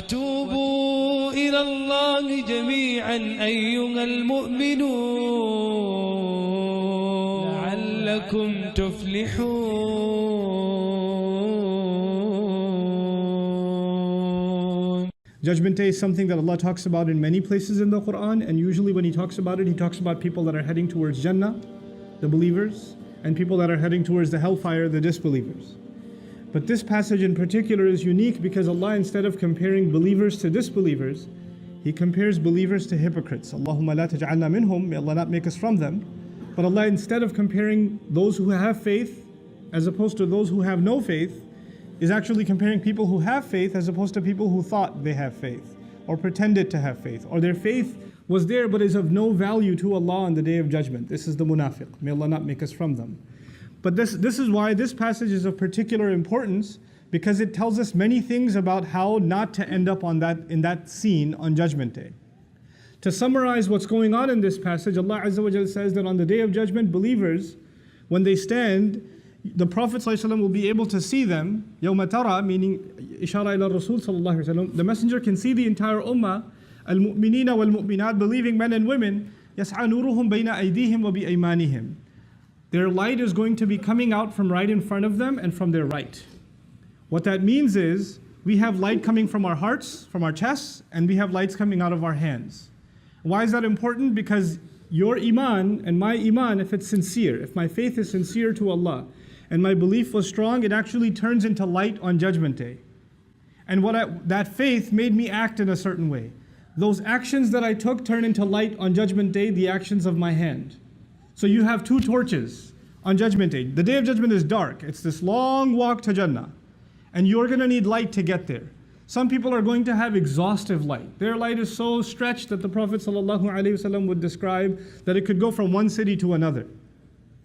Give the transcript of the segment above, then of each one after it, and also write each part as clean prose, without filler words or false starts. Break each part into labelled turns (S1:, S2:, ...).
S1: توبوا إلى الله جميعا أيها المؤمنون لعلكم تفلحون.
S2: Judgment Day is something that Allah talks about in many places in the Quran, and usually when He talks about it, He talks about people that are heading towards Jannah, the believers, and people that are heading towards the hellfire, the disbelievers. But this passage in particular is unique because Allah, instead of comparing believers to disbelievers, He compares believers to hypocrites. Allahumma la taj'alna minhum, may Allah not make us from them. But Allah, instead of comparing those who have faith as opposed to those who have no faith, is actually comparing people who have faith as opposed to people who thought they have faith or pretended to have faith, or their faith was there but is of no value to Allah on the Day of Judgment. This is the munafiq. May Allah not make us from them. But this is why this passage is of particular importance, because it tells us many things about how not to end up in that scene on Judgment Day. To summarize what's going on in this passage, Allah Azza wa Jalla says that on the Day of Judgment, believers, when they stand, the Prophet ﷺ will be able to see them. يَوْمَ تَرَى, meaning Ishara ila Rasul sallallahu alaihi wasallam. The messenger can see the entire ummah, al-mu'minina wal-mu'minat, believing men and women, يَسْعَى نُورُهُمْ بَيْنَ أَيْدِيهِمْ وَبِأَيْمَانِهِمْ. Their light is going to be coming out from right in front of them and from their right. What that means is, we have light coming from our hearts, from our chests, and we have lights coming out of our hands. Why is that important? Because your iman and my iman, if it's sincere, if my faith is sincere to Allah, and my belief was strong, it actually turns into light on Judgment Day. And that faith made me act in a certain way. Those actions that I took turn into light on Judgment Day, the actions of my hand. So you have two torches on Judgment Day. The Day of Judgment is dark. It's this long walk to Jannah. And you're going to need light to get there. Some people are going to have exhaustive light. Their light is so stretched that the Prophet ﷺ would describe that it could go from one city to another.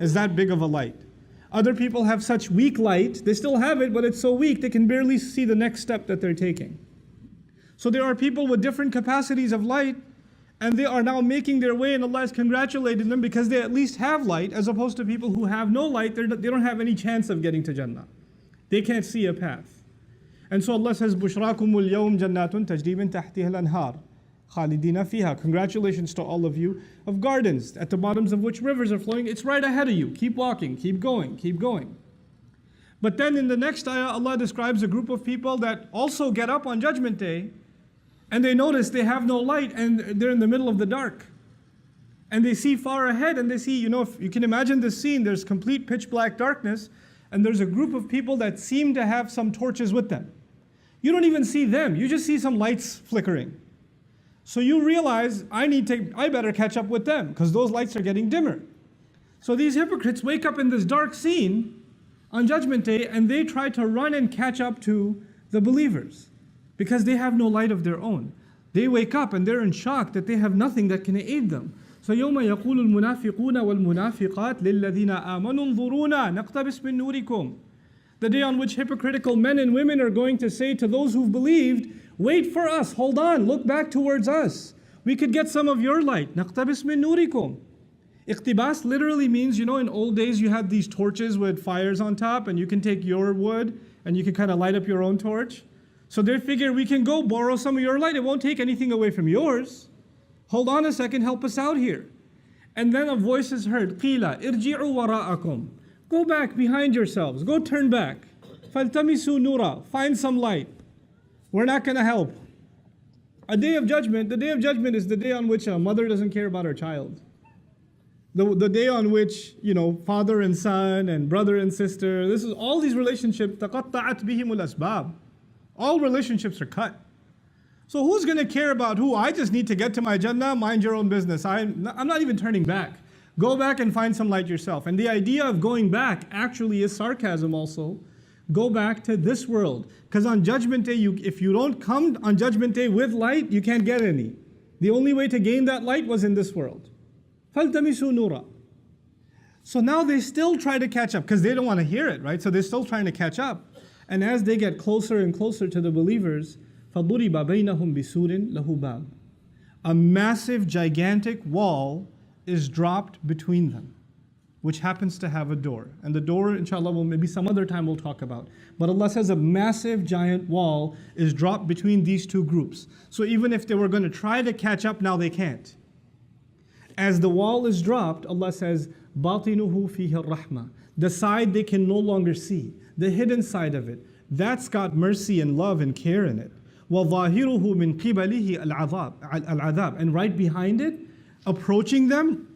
S2: It's that big of a light. Other people have such weak light, they still have it, but it's so weak they can barely see the next step that they're taking. So there are people with different capacities of light, and they are now making their way, and Allah is congratulating them because they at least have light, as opposed to people who have no light. They don't have any chance of getting to Jannah. They can't see a path. And so Allah says, "Bushrakumul yawm jannatun tajri min tahtiha al-anhar, khalidina fiha." Congratulations to all of you of gardens at the bottoms of which rivers are flowing. It's right ahead of you. Keep walking, keep going, keep going. But then in the next ayah, Allah describes a group of people that also get up on Judgment Day, and they notice they have no light and they're in the middle of the dark. And they see far ahead and they see, if you can imagine this scene, there's complete pitch black darkness, and there's a group of people that seem to have some torches with them. You don't even see them, you just see some lights flickering. So you realize, I better catch up with them because those lights are getting dimmer. So these hypocrites wake up in this dark scene on Judgment Day, and they try to run and catch up to the believers because they have no light of their own. They wake up and they're in shock that they have nothing that can aid them. So يَوْمَ يَقُولُ الْمُنَافِقُونَ وَالْمُنَافِقَاتِ لِلَّذِينَ آمَنُوا انظُرُونَا نَقْتَبِسْ مِن نُورِكُمْ. The day on which hypocritical men and women are going to say to those who've believed, wait for us, hold on, look back towards us. We could get some of your light. نَقْتَبِسْ مِن نُورِكُمْ. Iqtibas literally means, in old days you had these torches with fires on top, and you can take your wood and you can kind of light up your own torch. So they figure we can go borrow some of your light. It won't take anything away from yours. Hold on a second, help us out here. And then a voice is heard, قِيلَ إِرْجِعُوا وَرَاءَكُمْ. Go back behind yourselves. Go turn back. فَالْتَمِسُوا نُورًا. Find some light. We're not going to help. The Day of Judgment is the day on which a mother doesn't care about her child. The day on which, father and son and brother and sister, this is all these relationships, تَقَطَّعَتْ بِهِمُ الْأَسْبَابِ. All relationships are cut. So who's going to care about who? I just need to get to my Jannah, mind your own business. I'm not even turning back. Go back and find some light yourself. And the idea of going back actually is sarcasm also. Go back to this world. Because on Judgment Day, if you don't come on Judgment Day with light, you can't get any. The only way to gain that light was in this world. فَالْتَمِسُوا نُورًا. So now they still try to catch up because they don't want to hear it, right? So they're still trying to catch up. And as they get closer and closer to the believers, فَضُرِبَ بَيْنَهُمْ بِسُورٍ لَهُ بَابٍ. A massive, gigantic wall is dropped between them. which happens to have a door. And the door, inshallah, maybe some other time we'll talk about. But Allah says a massive giant wall is dropped between these two groups. So even if they were going to try to catch up, now they can't. As the wall is dropped, Allah says, بَاطِنُهُ فِيهِ الرَّحْمَةِ. The side they can no longer see, the hidden side of it, that's got mercy and love and care in it. وَظَاهِرُهُ مِنْ قِبَلِهِ الْعَذَابِ. And right behind it, approaching them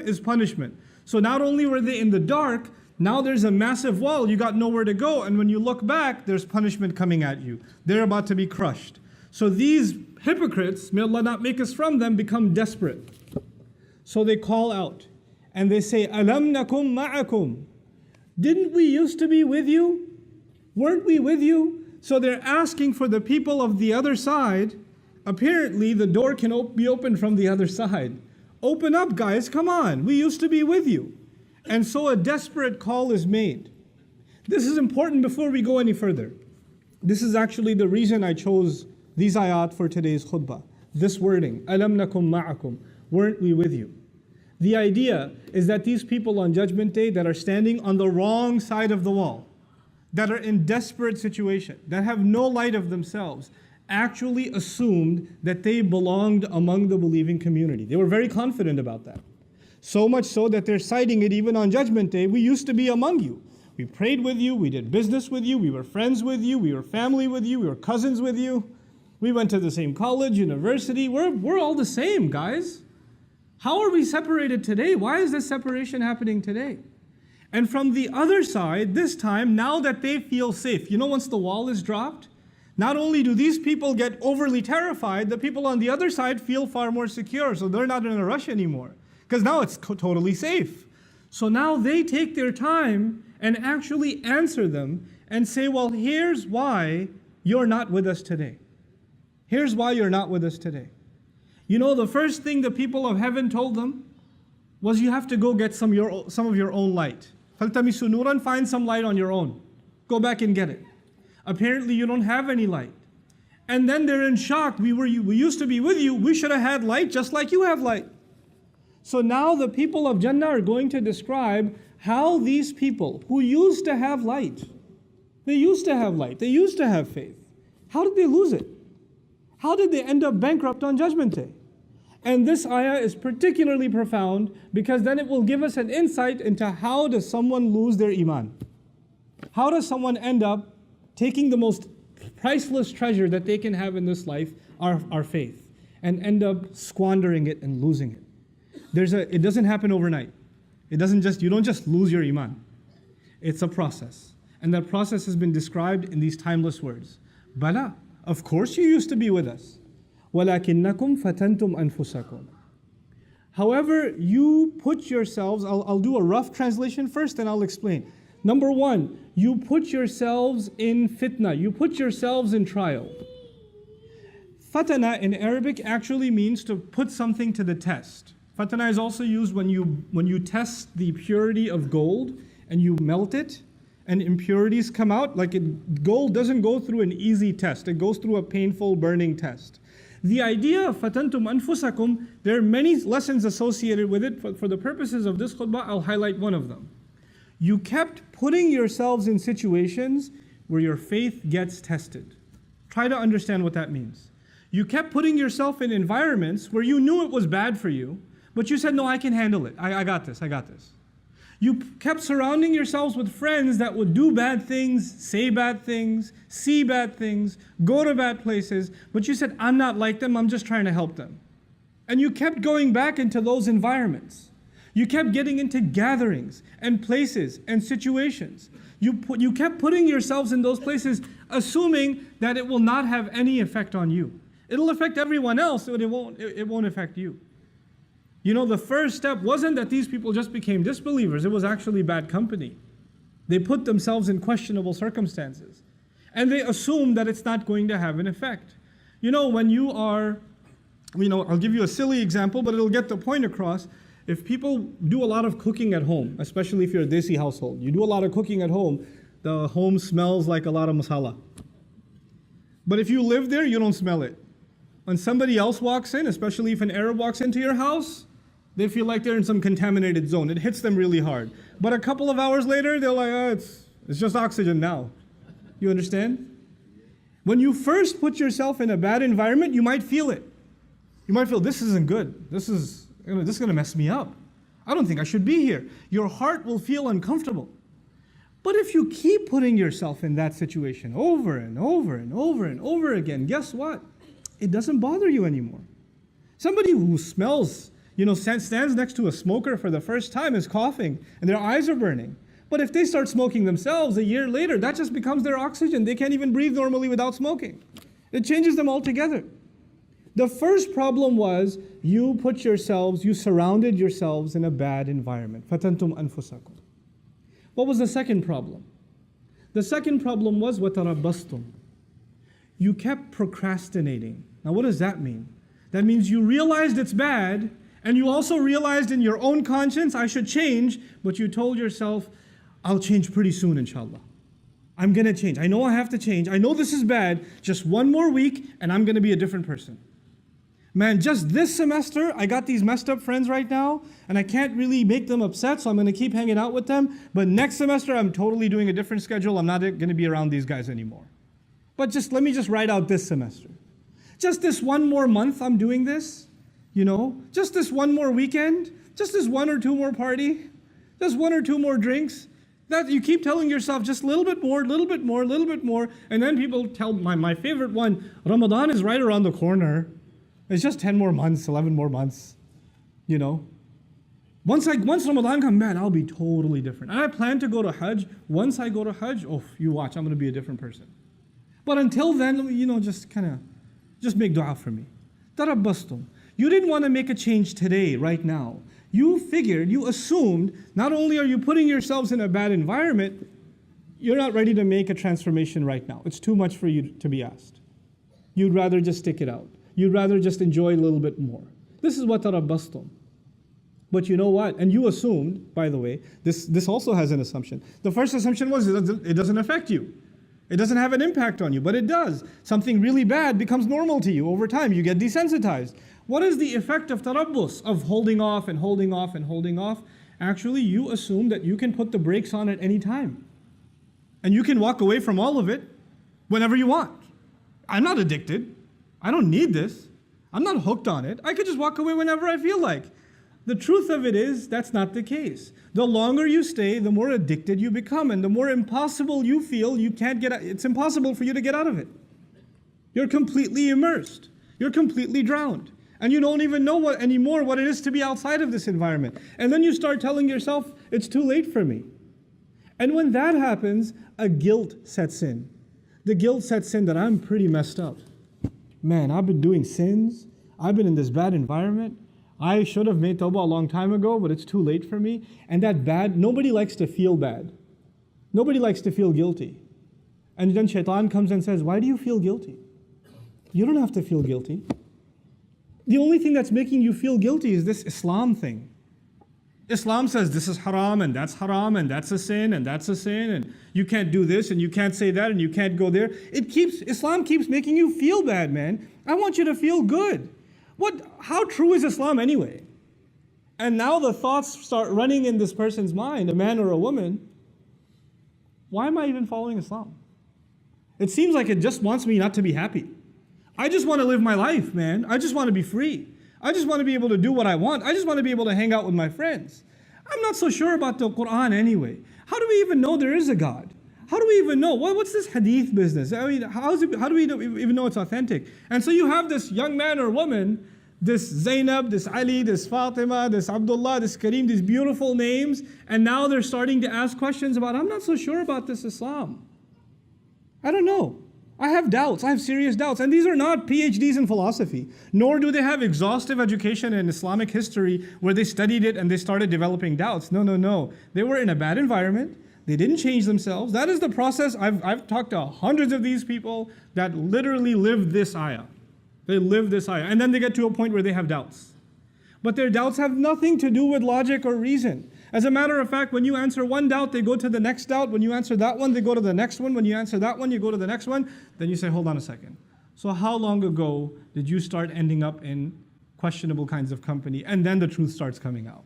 S2: is punishment. So not only were they in the dark, now there's a massive wall, you got nowhere to go, and when you look back, there's punishment coming at you. They're about to be crushed. So these hypocrites, may Allah not make us from them, become desperate. So they call out, and they say, أَلَمْ نَكُمْ مَعَكُمْ. Didn't we used to be with you? Weren't we with you? So they're asking for the people of the other side. Apparently, the door can be opened from the other side. Open up, guys, come on. We used to be with you. And so a desperate call is made. This is important before we go any further. This is actually the reason I chose these ayat for today's khutbah. This wording, أَلَمْ نَكُمْ مَعَكُمْ. Weren't we with you? The idea is that these people on Judgment Day that are standing on the wrong side of the wall, that are in desperate situation, that have no light of themselves, actually assumed that they belonged among the believing community. They were very confident about that. So much so that they're citing it even on Judgment Day. We used to be among you. We prayed with you, we did business with you, we were friends with you, we were family with you, we were cousins with you. We went to the same college, university. We're all the same, guys. How are we separated today? Why is this separation happening today? And from the other side, this time, now that they feel safe, once the wall is dropped, not only do these people get overly terrified, the people on the other side feel far more secure, so they're not in a rush anymore, because now it's totally safe. So now they take their time and actually answer them and say, well, here's why you're not with us today. Here's why you're not with us today. The first thing the people of heaven told them was you have to go get some of your own light. فَالْتَمِسُوا نُورًا. Find some light on your own. Go back and get it. Apparently you don't have any light. And then they're in shock. We used to be with you. We should have had light just like you have light. So now the people of Jannah are going to describe how these people who used to have light, they used to have faith. How did they lose it? How did they end up bankrupt on Judgment Day? And this ayah is particularly profound because then it will give us an insight into how does someone lose their iman. How does someone end up taking the most priceless treasure that they can have in this life, our faith, and end up squandering it and losing it. It doesn't happen overnight. You don't just lose your iman. It's a process. And that process has been described in these timeless words. Bala, of course you used to be with us. وَلَكِنَّكُمْ فَتَنْتُمْ أَنفُسَكُمْ. However, you put yourselves, I'll do a rough translation first and I'll explain. Number one, you put yourselves in fitna, you put yourselves in trial. Fatana in Arabic actually means to put something to the test. Fatana is also used when you test the purity of gold and you melt it and impurities come out. Gold doesn't go through an easy test, it goes through a painful, burning test. The idea of fatantum anfusakum, there are many lessons associated with it. For the purposes of this khutbah, I'll highlight one of them. You kept putting yourselves in situations where your faith gets tested. Try to understand what that means. You kept putting yourself in environments where you knew it was bad for you, but you said, no, I can handle it. I got this. You kept surrounding yourselves with friends that would do bad things, say bad things, see bad things, go to bad places, but you said, I'm not like them, I'm just trying to help them. And you kept going back into those environments. You kept getting into gatherings and places and situations. You kept putting yourselves in those places, assuming that it will not have any effect on you. It'll affect everyone else, but it won't affect you. The first step wasn't that these people just became disbelievers. It was actually bad company. They put themselves in questionable circumstances. And they assume that it's not going to have an effect. When you are, I'll give you a silly example, but it'll get the point across. If people do a lot of cooking at home, especially if you're a Desi household, you do a lot of cooking at home, the home smells like a lot of masala. But if you live there, you don't smell it. When somebody else walks in, especially if an Arab walks into your house, They feel like they're in some contaminated zone. It hits them really hard. But a couple of hours later, they're like, oh, it's just oxygen now. You understand? When you first put yourself in a bad environment, you might feel it. You might feel, this isn't good. This is going to mess me up. I don't think I should be here. Your heart will feel uncomfortable. But if you keep putting yourself in that situation over and over and over and over again, guess what? It doesn't bother you anymore. Somebody who smells, stands next to a smoker for the first time is coughing and their eyes are burning. But if they start smoking themselves a year later, that just becomes their oxygen. They can't even breathe normally without smoking. It changes them altogether. The first problem was you surrounded yourselves in a bad environment. فَتَنْتُمْ أَنفُسَكُمْ. What was the second problem? The second problem was وَتَرَبَّصْتُمْ. You kept procrastinating. Now what does that mean? That means you realized it's bad, and you also realized in your own conscience, I should change, but you told yourself, I'll change pretty soon, inshallah. I'm going to change. I know I have to change. I know this is bad. Just one more week, and I'm going to be a different person. Man, just this semester, I got these messed up friends right now, and I can't really make them upset, so I'm going to keep hanging out with them. But next semester, I'm totally doing a different schedule. I'm not going to be around these guys anymore. But let me ride out this semester. Just this one more month I'm doing this, just this one more weekend, just this one or two more party, just one or two more drinks. That you keep telling yourself just a little bit more, little bit more, little bit more. And then people tell, my favorite one, Ramadan is right around the corner. It's just 10 more months, 11 more months, Once Ramadan comes, man, I'll be totally different. And I plan to go to Hajj. Once I go to Hajj, you watch, I'm going to be a different person. But until then, just make dua for me. Tarabbastum. You didn't want to make a change today, right now. You assumed, not only are you putting yourselves in a bad environment, you're not ready to make a transformation right now. It's too much for you to be asked. You'd rather just stick it out. You'd rather just enjoy a little bit more. This is what tarabbastum. But you know what? And you assumed, by the way, this also has an assumption. The first assumption was it doesn't affect you. It doesn't have an impact on you, but it does. Something really bad becomes normal to you over time. You get desensitized. What is the effect of tarabbus, of holding off and holding off and holding off? Actually, you assume that you can put the brakes on at any time. And you can walk away from all of it whenever you want. I'm not addicted. I don't need this. I'm not hooked on it. I could just walk away whenever I feel like. The truth of it is, that's not the case. The longer you stay, the more addicted you become, and the more impossible you feel, it's impossible for you to get out of it. You're completely immersed. You're completely drowned. And you don't even know anymore what it is to be outside of this environment. And then you start telling yourself, it's too late for me. And when that happens, a guilt sets in. The guilt sets in that I'm pretty messed up. Man, I've been doing sins. I've been in this bad environment. I should have made tawbah a long time ago, but it's too late for me. And nobody likes to feel bad. Nobody likes to feel guilty. And then shaitan comes and says, why do you feel guilty? You don't have to feel guilty. The only thing that's making you feel guilty is this Islam thing. Islam says this is haram and that's a sin and that's a sin and you can't do this and you can't say that and you can't go there. Islam keeps making you feel bad, man. I want you to feel good. How true is Islam anyway? And now the thoughts start running in this person's mind, a man or a woman. Why am I even following Islam? It seems like it just wants me not to be happy. I just want to live my life, man. I just want to be free. I just want to be able to do what I want. I just want to be able to hang out with my friends. I'm not so sure about the Quran anyway. How do we even know there is a God? How do we even know? What's this hadith business? I mean, how do we even know it's authentic? And so you have this young man or woman, this Zainab, this Ali, this Fatima, this Abdullah, this Kareem, these beautiful names, and now they're starting to ask questions about, I'm not so sure about this Islam. I don't know. I have doubts. I have serious doubts. And these are not PhDs in philosophy, nor do they have exhaustive education in Islamic history where they studied it and they started developing doubts. No. They were in a bad environment. They didn't change themselves. That is the process. I've talked to hundreds of these people that literally live this ayah. They live this ayah. And then they get to a point where they have doubts. But their doubts have nothing to do with logic or reason. As a matter of fact, when you answer one doubt, they go to the next doubt. When you answer that one, they go to the next one. When you answer that one, you go to the next one. Then you say, hold on a second. So how long ago did you start ending up in questionable kinds of company, and then the truth starts coming out.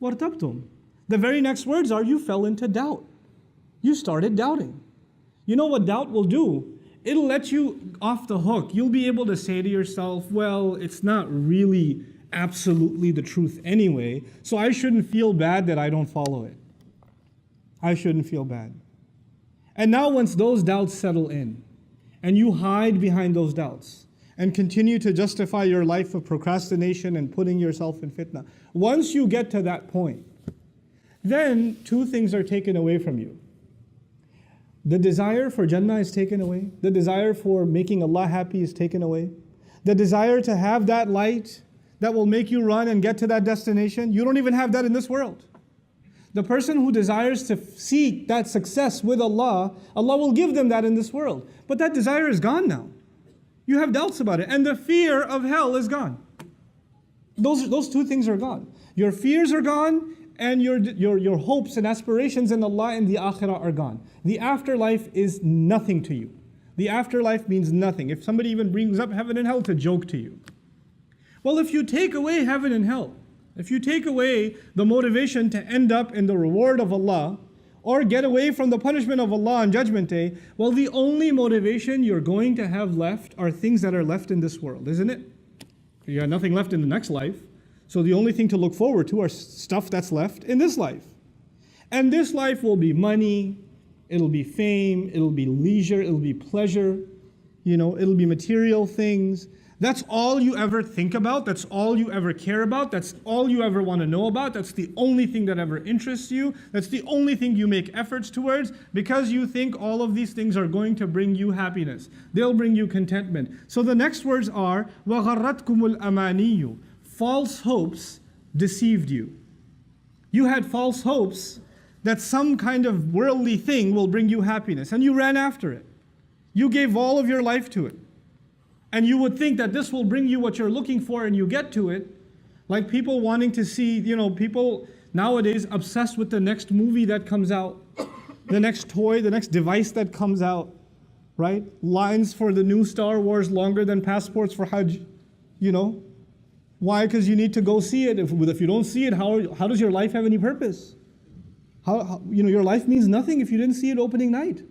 S2: وَارْتَبْتُمْ. The very next words are, you fell into doubt. You started doubting. You know what doubt will do? It'll let you off the hook. You'll be able to say to yourself, well, it's not really absolutely the truth anyway, so I shouldn't feel bad that I don't follow it. I shouldn't feel bad. And now once those doubts settle in, and you hide behind those doubts, and continue to justify your life of procrastination and putting yourself in fitna, once you get to that point, then two things are taken away from you. The desire for Jannah is taken away. The desire for making Allah happy is taken away. The desire to have that light that will make you run and get to that destination, you don't even have that in this world. The person who desires to seek that success with Allah, Allah will give them that in this world. But that desire is gone now. You have doubts about it. And the fear of hell is gone. Those two things are gone. Your fears are gone, and your hopes and aspirations in Allah and the akhirah are gone. The afterlife is nothing to you. The afterlife means nothing. If somebody even brings up heaven and hell, it's a joke to you. Well, if you take away heaven and hell, if you take away the motivation to end up in the reward of Allah, or get away from the punishment of Allah on Judgment Day, well, the only motivation you're going to have left are things that are left in this world, isn't it? You got nothing left in the next life. So the only thing to look forward to are stuff that's left in this life. And this life will be money, it'll be fame, it'll be leisure, it'll be pleasure, it'll be material things. That's all you ever think about, that's all you ever care about, that's all you ever want to know about, that's the only thing that ever interests you, that's the only thing you make efforts towards, because you think all of these things are going to bring you happiness. They'll bring you contentment. So the next words are, وَغَرَّتْكُمُ الْأَمَانِيُّ. False hopes deceived you. You had false hopes that some kind of worldly thing will bring you happiness, and you ran after it. You gave all of your life to it. And you would think that this will bring you what you're looking for, and you get to it. Like people wanting to see, people nowadays obsessed with the next movie that comes out, the next toy, the next device that comes out, right? Lines for the new Star Wars longer than passports for Hajj, Why? Because you need to go see it. If you don't see it, how does your life have any purpose? Your life means nothing if you didn't see it opening night,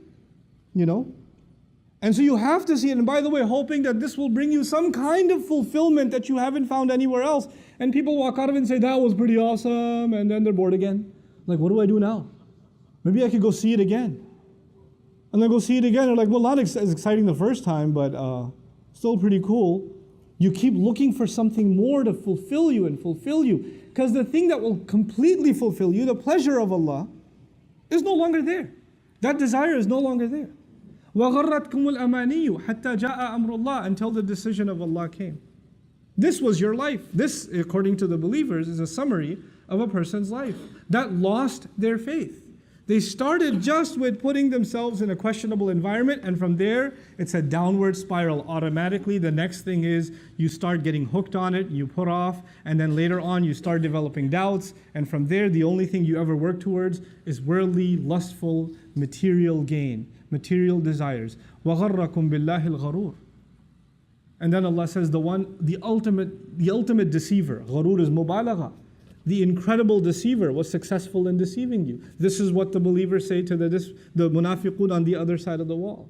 S2: And so you have to see it. And by the way, hoping that this will bring you some kind of fulfillment that you haven't found anywhere else. And people walk out of it and say, that was pretty awesome. And then they're bored again. Like, what do I do now? Maybe I could go see it again. And then go see it again. They're like, well, not as exciting the first time, but still pretty cool. You keep looking for something more to fulfill you. Because the thing that will completely fulfill you, the pleasure of Allah, is no longer there. That desire is no longer there. وَغَرَّتْكُمُ الْأَمَانِيُّ حَتَّى جَاءَ أَمْرُ اللَّهِ. Until the decision of Allah came. This was your life. This, according to the believers, is a summary of a person's life that lost their faith. They started just with putting themselves in a questionable environment, and from there, it's a downward spiral automatically. The next thing is you start getting hooked on it, you put off, and then later on you start developing doubts, and from there, the only thing you ever work towards is worldly, lustful, material gain, material desires. وَغَرَّكُمْ بِاللَّهِ الْغَرُورِ. And then Allah says the ultimate deceiver, gharur is mubalagha. The incredible deceiver was successful in deceiving you. This is what the believers say to the munafiqun on the other side of the wall.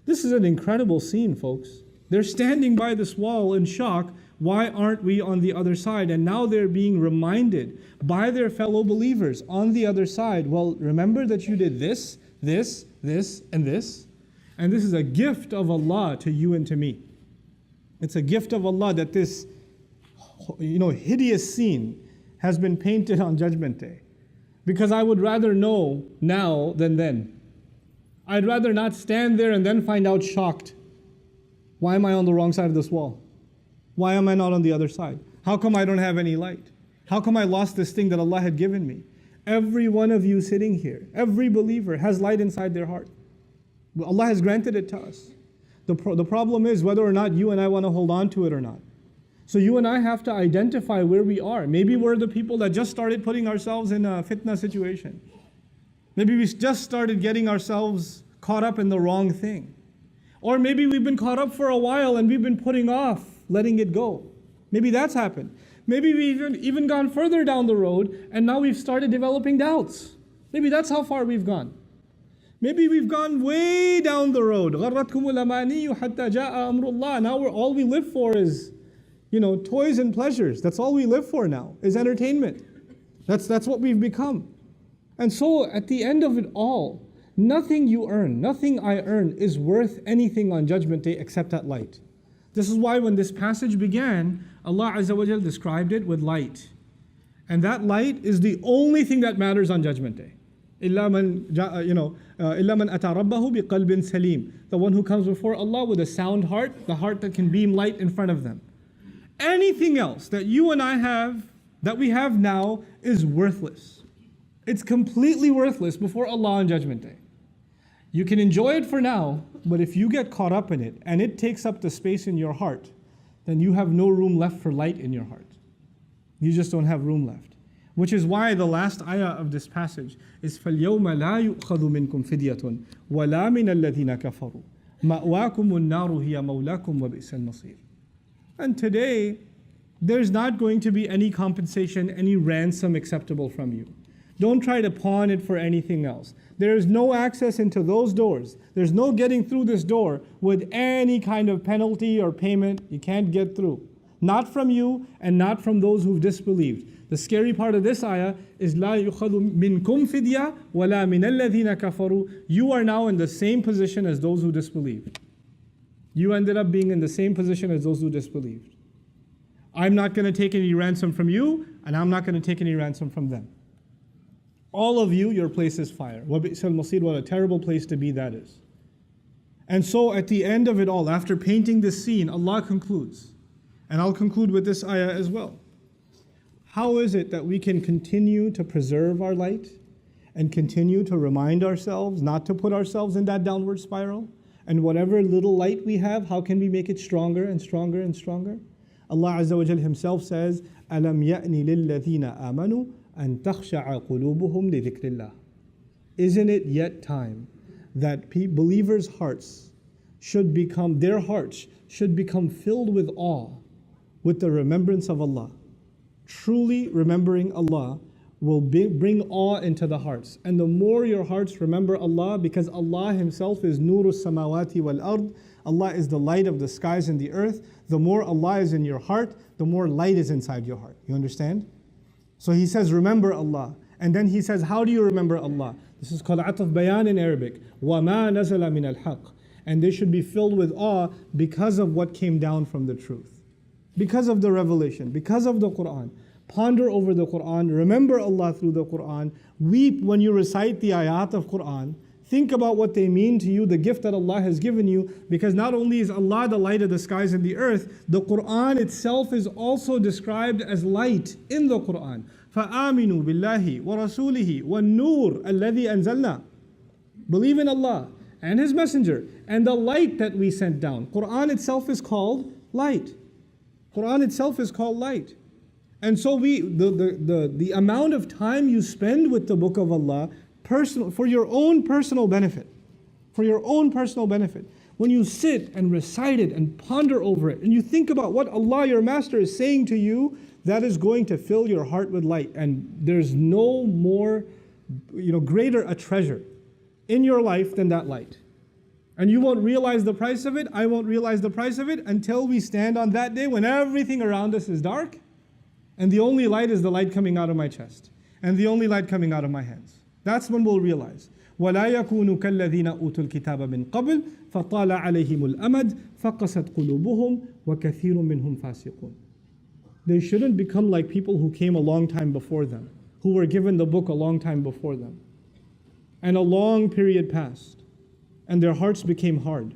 S2: This is an incredible scene, folks. They're standing by this wall in shock. Why aren't we on the other side? And now they're being reminded by their fellow believers on the other side. Well, remember that you did this, this, this, and this. And this is a gift of Allah to you and to me. It's a gift of Allah that this, hideous scene has been painted on Judgment Day. Because I would rather know now than then. I'd rather not stand there and then find out shocked. Why am I on the wrong side of this wall? Why am I not on the other side? How come I don't have any light? How come I lost this thing that Allah had given me? Every one of you sitting here, every believer has light inside their heart. Allah has granted it to us. The problem is whether or not you and I want to hold on to it or not. So you and I have to identify where we are. Maybe we're the people that just started putting ourselves in a fitna situation. Maybe we just started getting ourselves caught up in the wrong thing. Or maybe we've been caught up for a while and we've been putting off letting it go. Maybe that's happened. Maybe we've even gone further down the road and now we've started developing doubts. Maybe that's how far we've gone. Maybe we've gone way down the road. غَرَّتْكُمُ الْأَمَانِيُّ حَتَّى جَاءَ أَمْرُ اللَّهِ. Now all we live for is, toys and pleasures. That's all we live for now, is entertainment. That's what we've become. And so at the end of it all, nothing you earn, nothing I earn is worth anything on Judgment Day except that light. This is why when this passage began, Allah Azza wa Jal described it with light. And that light is the only thing that matters on Judgment Day. إِلَّا مَنْ أَتَى رَبَّهُ بِقَلْبٍ سَلِيمٍ. The one who comes before Allah with a sound heart, the heart that can beam light in front of them. Anything else that you and I have, that we have now, is worthless. It's completely worthless before Allah on Judgment Day. You can enjoy it for now, but if you get caught up in it and it takes up the space in your heart, then you have no room left for light in your heart. You just don't have room left. Which is why the last ayah of this passage is فَالْيَوْمَ لَا يُؤْخَذُ مِنْكُمْ فِدْيَةٌ وَلَا مِنَ الَّذِينَ كَفَرُوا مَأْوَاكُمُ النَّارُ هِيَ مَوْلَاكُمْ وَبِئْسَ الْمَصِيرُ. And today, there's not going to be any compensation, any ransom acceptable from you. Don't try to pawn it for anything else. There is no access into those doors. There's no getting through this door with any kind of penalty or payment. You can't get through. Not from you and not from those who've disbelieved. The scary part of this ayah is لا يُخَذُ مِنْكُمْ فِدْيَةٌ وَلَا مِنَ الَّذِينَ كَفَرُوا. You are now in the same position as those who disbelieved. You ended up being in the same position as those who disbelieved. I'm not going to take any ransom from you, and I'm not going to take any ransom from them. All of you, your place is fire. وَبِئْسَ الْمَصِيرُ. What a terrible place to be that is. And so at the end of it all, after painting this scene, Allah concludes. And I'll conclude with this ayah as well. How is it that we can continue to preserve our light and continue to remind ourselves not to put ourselves in that downward spiral? And whatever little light we have, how can we make it stronger and stronger and stronger? Allah Azza wa Jal Himself says, أَلَمْ يَأْنِ لِلَّذِينَ آمَنُوا أَن تَخْشَعَ قُلُوبُهُمْ لِذِكْرِ اللَّهِ. Isn't it yet time that believers' hearts should become, their hearts should become filled with awe, with the remembrance of Allah? Truly remembering Allah will bring awe into the hearts. And the more your hearts remember Allah, because Allah Himself is Nuru Samawati wal Ard, Allah is the light of the skies and the earth. The more Allah is in your heart, the more light is inside your heart. You understand? So He says, remember Allah. And then He says, how do you remember Allah? This is called Ataf Bayan in Arabic. وَمَا نَزَلَ مِنَ الْحَقِّ. And they should be filled with awe because of what came down from the truth. Because of the revelation, because of the Quran. Ponder over the Quran, remember Allah through the Quran. Weep when you recite the ayat of Quran. Think about what they mean to you, the gift that Allah has given you, because not only is Allah the light of the skies and the earth, the Quran itself is also described as light in the Quran. فَآمِنُوا بِاللَّهِ وَرَسُولِهِ وَالنُّورِ الَّذِي أَنزَلْنَا. Believe in Allah and His Messenger and the light that we sent down. Quran itself is called light. Quran itself is called light. And so the amount of time you spend with the Book of Allah, for your own personal benefit, when you sit and recite it and ponder over it, and you think about what Allah, your Master, is saying to you, that is going to fill your heart with light. And there's no more, greater a treasure in your life than that light. And you won't realize the price of it, I won't realize the price of it until we stand on that day when everything around us is dark. And the only light is the light coming out of my chest. And the only light coming out of my hands. That's when we'll realize. وَلَا يَكُونُوا كَالَّذِينَ أُوتُوا الْكِتَابَ مِنْ قَبْلِ فَطَالَ عَلَيْهِمُ الْأَمَدُ فَقَسَتْ قُلُوبُهُمْ وَكَثِيرٌ مِّنْهُمْ فَاسِقُونَ. They shouldn't become like people who came a long time before them, who were given the book a long time before them. And a long period passed, and their hearts became hard.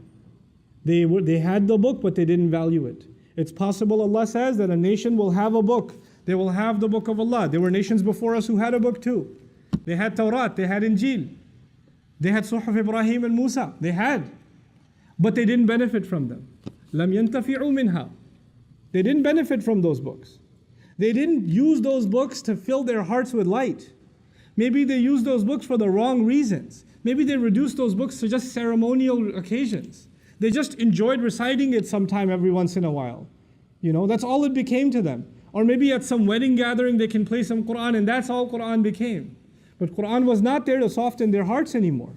S2: They had the book, but they didn't value it. It's possible, Allah says, that a nation will have a book. They will have the book of Allah. There were nations before us who had a book too. They had Tawrat, they had Injil. They had Suhuf Ibrahim and Musa. They had. But they didn't benefit from them. لَمْ يَنْتَفِعُوا مِنْهَا. They didn't benefit from those books. They didn't use those books to fill their hearts with light. Maybe they used those books for the wrong reasons. Maybe they reduced those books to just ceremonial occasions. They just enjoyed reciting it sometime every once in a while. That's all it became to them. Or maybe at some wedding gathering they can play some Quran and that's all Quran became. But Quran was not there to soften their hearts anymore.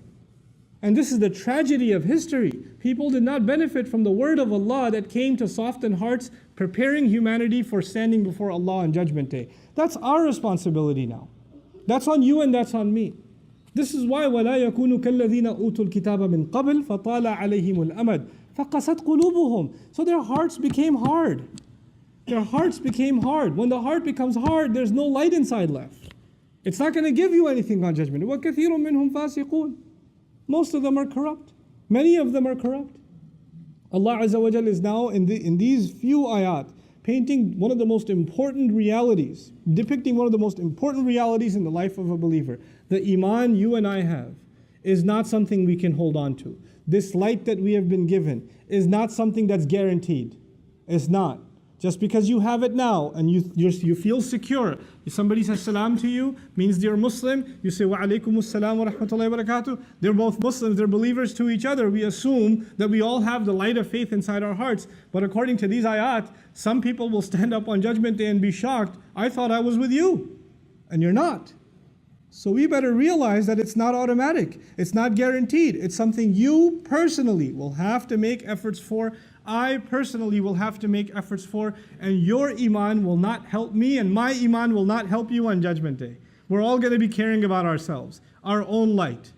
S2: And this is the tragedy of history. People did not benefit from the word of Allah that came to soften hearts, preparing humanity for standing before Allah on Judgment Day. That's our responsibility now. That's on you and that's on me. This is why وَلَا يَكُونُوا كَالَّذِينَ أُوتُوا الْكِتَابَ مِنْ قَبْلِ فَطَالَ عَلَيْهِمُ الْأَمَدُ فَقَسَتْ قُلُوبُهُم. So their hearts became hard. Their hearts became hard. When the heart becomes hard, there's no light inside left. It's not going to give you anything on Judgment. وَكَثِيرٌ مِّنْهُمْ فَاسِقُونَ. Most of them are corrupt. Many of them are corrupt. Allah Azza wa Jal is now in these few ayat painting one of the most important realities, depicting one of the most important realities in the life of a believer. The iman you and I have is not something we can hold on to. This light that we have been given is not something that's guaranteed. It's not. Just because you have it now and you feel secure, if somebody says salam to you, means they're Muslim, you say wa alaykum salam wa rahmatullahi wa barakatuh. They're both Muslims, they're believers to each other. We assume that we all have the light of faith inside our hearts. But according to these ayat, some people will stand up on Judgment Day and be shocked. I thought I was with you, and you're not. So we better realize that it's not automatic. It's not guaranteed. It's something you personally will have to make efforts for. I personally will have to make efforts for, and your iman will not help me, and my iman will not help you on Judgment Day. We're all going to be caring about ourselves, our own light.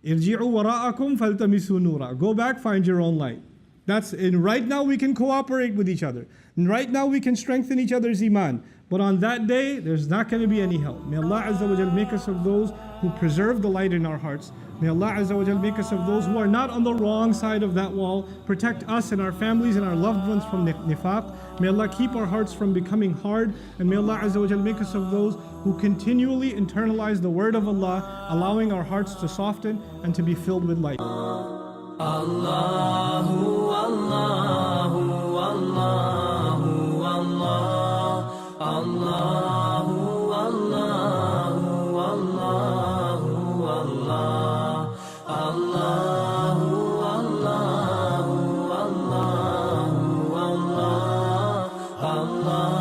S2: Irji'u wara'akum faltamisu nura. Go back, find your own light. And right now we can cooperate with each other. And right now we can strengthen each other's iman. But on that day, there's not going to be any help. May Allah Azza wa Jal make us of those who preserve the light in our hearts. May Allah Azza wa Jal make us of those who are not on the wrong side of that wall. Protect us and our families and our loved ones from nifaq. May Allah keep our hearts from becoming hard. And may Allah Azza wa Jal make us of those who continually internalize the word of Allah, allowing our hearts to soften and to be filled with light.
S1: Allahu, Allahu, Allahu, Allah. Allahu, Allahu, Allahu, Allah. Allahu, Allahu, Allahu, Allah. Allah.